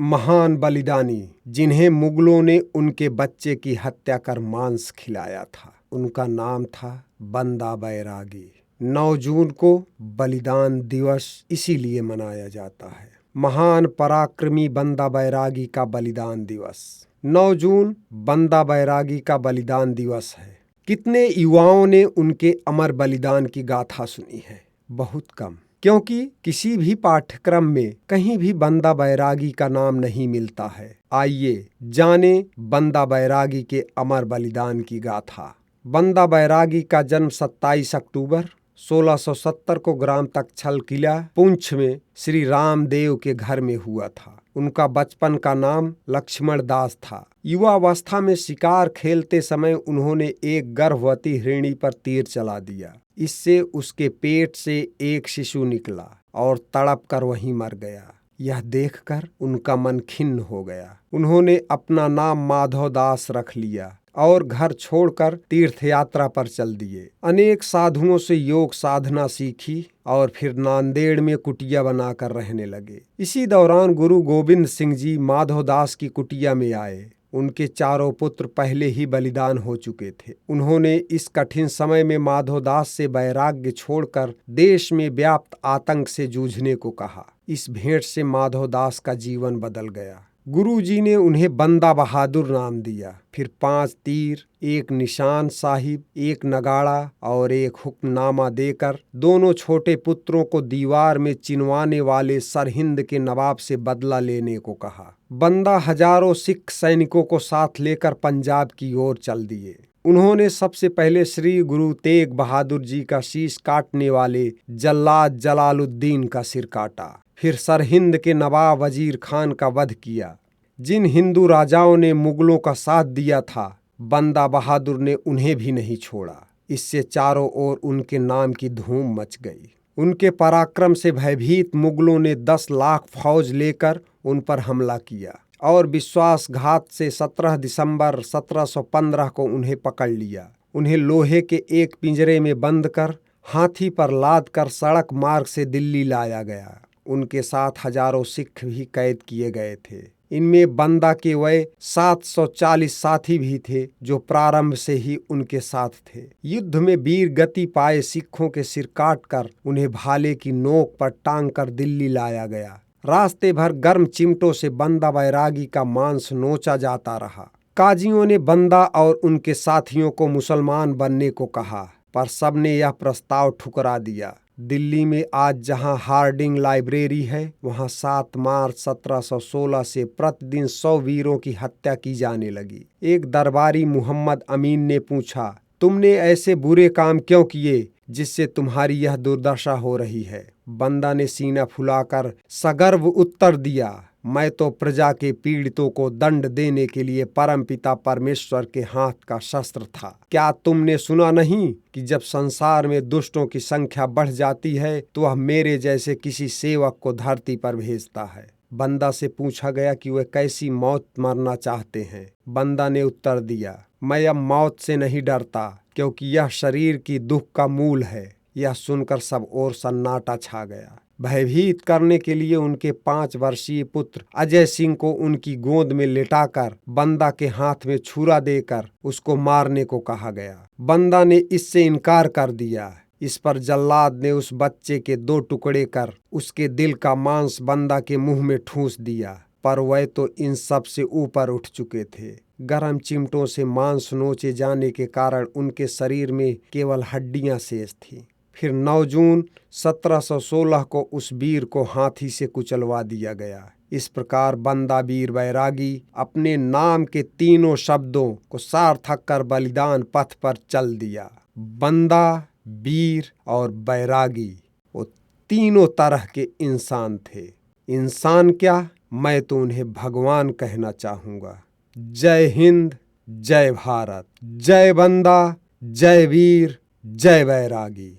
महान बलिदानी जिन्हें मुगलों ने उनके बच्चे की हत्या कर मांस खिलाया था, उनका नाम था बंदा बैरागी। 9 जून को बलिदान दिवस इसीलिए मनाया जाता है, महान पराक्रमी बंदा बैरागी का बलिदान दिवस। 9 जून बंदा बैरागी का बलिदान दिवस है। कितने युवाओं ने उनके अमर बलिदान की गाथा सुनी है? बहुत कम, क्योंकि किसी भी पाठ्यक्रम में कहीं भी बंदा बैरागी का नाम नहीं मिलता है। आइए जाने बंदा बैरागी के अमर बलिदान की गाथा। बंदा बैरागी का जन्म 27 अक्टूबर 1670 को ग्राम तक्षल किला पुंछ में श्री रामदेव के घर में हुआ था। उनका बचपन का नाम लक्ष्मण दास था। युवावस्था में शिकार खेलते समय उन्होंने एक गर्भवती हिरणी पर तीर चला दिया। इससे उसके पेट से एक शिशु निकला और तड़प कर वहीं मर गया। यह देखकर उनका मन खिन्न हो गया। उन्होंने अपना नाम माधव दास रख लिया और घर छोड़कर तीर्थ यात्रा पर चल दिए। अनेक साधुओं से योग साधना सीखी और फिर नांदेड़ में कुटिया बनाकर रहने लगे। इसी दौरान गुरु गोविंद सिंह जी माधव दास की कुटिया में आए। उनके चारों पुत्र पहले ही बलिदान हो चुके थे। उन्होंने इस कठिन समय में माधव दास से वैराग्य छोड़कर देश में व्याप्त आतंक से जूझने को कहा। इस भेंट से माधव दास का जीवन बदल गया। गुरु जी ने उन्हें बंदा बहादुर नाम दिया। फिर 5 तीर, 1 निशान साहिब, 1 नगाड़ा और 1 हुक्मनामा देकर दोनों छोटे पुत्रों को दीवार में चिनवाने वाले सरहिंद के नवाब से बदला लेने को कहा। बंदा हजारों सिख सैनिकों को साथ लेकर पंजाब की ओर चल दिए। उन्होंने सबसे पहले श्री गुरु तेग बहादुर जी का शीश काटने वाले जल्लाद जलालुद्दीन का सिर काटा। फिर सरहिंद के नवाब वजीर खान का वध किया। जिन हिंदू राजाओं ने मुगलों का साथ दिया था, बंदा बहादुर ने उन्हें भी नहीं छोड़ा। इससे चारों ओर उनके नाम की धूम मच गई। उनके पराक्रम से भयभीत मुगलों ने 10 लाख फौज लेकर उन पर हमला किया और विश्वासघात से 17 दिसंबर 1715 को उन्हें पकड़ लिया। उन्हें लोहे के एक पिंजरे में बंद कर हाथी पर लाद कर सड़क मार्ग से दिल्ली लाया गया। उनके साथ हजारों सिख भी कैद किए गए थे। इनमें बंदा के वह 740 साथी भी थे जो प्रारंभ से ही उनके साथ थे। युद्ध में वीर गति पाए सिखों के सिर काट कर उन्हें भाले की नोक पर टांग कर दिल्ली लाया गया। रास्ते भर गर्म चिमटों से बंदा बैरागी का मांस नोचा जाता रहा। काजियों ने बंदा और उनके साथियों को मुसलमान बनने को कहा, पर सबने यह प्रस्ताव ठुकरा दिया। दिल्ली में आज जहां हार्डिंग लाइब्रेरी है, वहां 7 मार्च 1716 से प्रतिदिन 100 वीरों की हत्या की जाने लगी। एक दरबारी मुहम्मद अमीन ने पूछा, तुमने ऐसे बुरे काम क्यों किए जिससे तुम्हारी यह दुर्दशा हो रही है? बंदा ने सीना फुलाकर सगर्व उत्तर दिया, मैं तो प्रजा के पीड़ितों को दंड देने के लिए परमपिता परमेश्वर के हाथ का शस्त्र था। क्या तुमने सुना नहीं कि जब संसार में दुष्टों की संख्या बढ़ जाती है तो वह मेरे जैसे किसी सेवक को धरती पर भेजता है? बंदा से पूछा गया कि वह कैसी मौत मरना चाहते हैं। बंदा ने उत्तर दिया, मैं अब मौत से नहीं डरता, क्योंकि यह शरीर की दुख का मूल है। यह सुनकर सब और सन्नाटा छा गया। भयभीत करने के लिए उनके 5 वर्षीय पुत्र अजय सिंह को उनकी गोद में लिटाकर बंदा के हाथ में छुरा देकर उसको मारने को कहा गया। बंदा ने इससे इनकार कर दिया। इस पर जल्लाद ने उस बच्चे के 2 टुकड़े कर उसके दिल का मांस बंदा के मुंह में ठूंस दिया, पर वह तो इन सब से ऊपर उठ चुके थे। गर्म चिमटों से मांस नोचे जाने के कारण उनके शरीर में केवल हड्डियां शेष थीं। फिर 9 जून 1716 को उस वीर को हाथी से कुचलवा दिया गया। इस प्रकार बंदा वीर बैरागी अपने नाम के 3 शब्दों को सार्थक कर बलिदान पथ पर चल दिया। बंदा, वीर और बैरागी वो 3 तरह के इंसान थे। इंसान क्या, मैं तो उन्हें भगवान कहना चाहूँगा। जय हिंद, जय भारत, जय बंदा, जय वीर, जय बैरागी।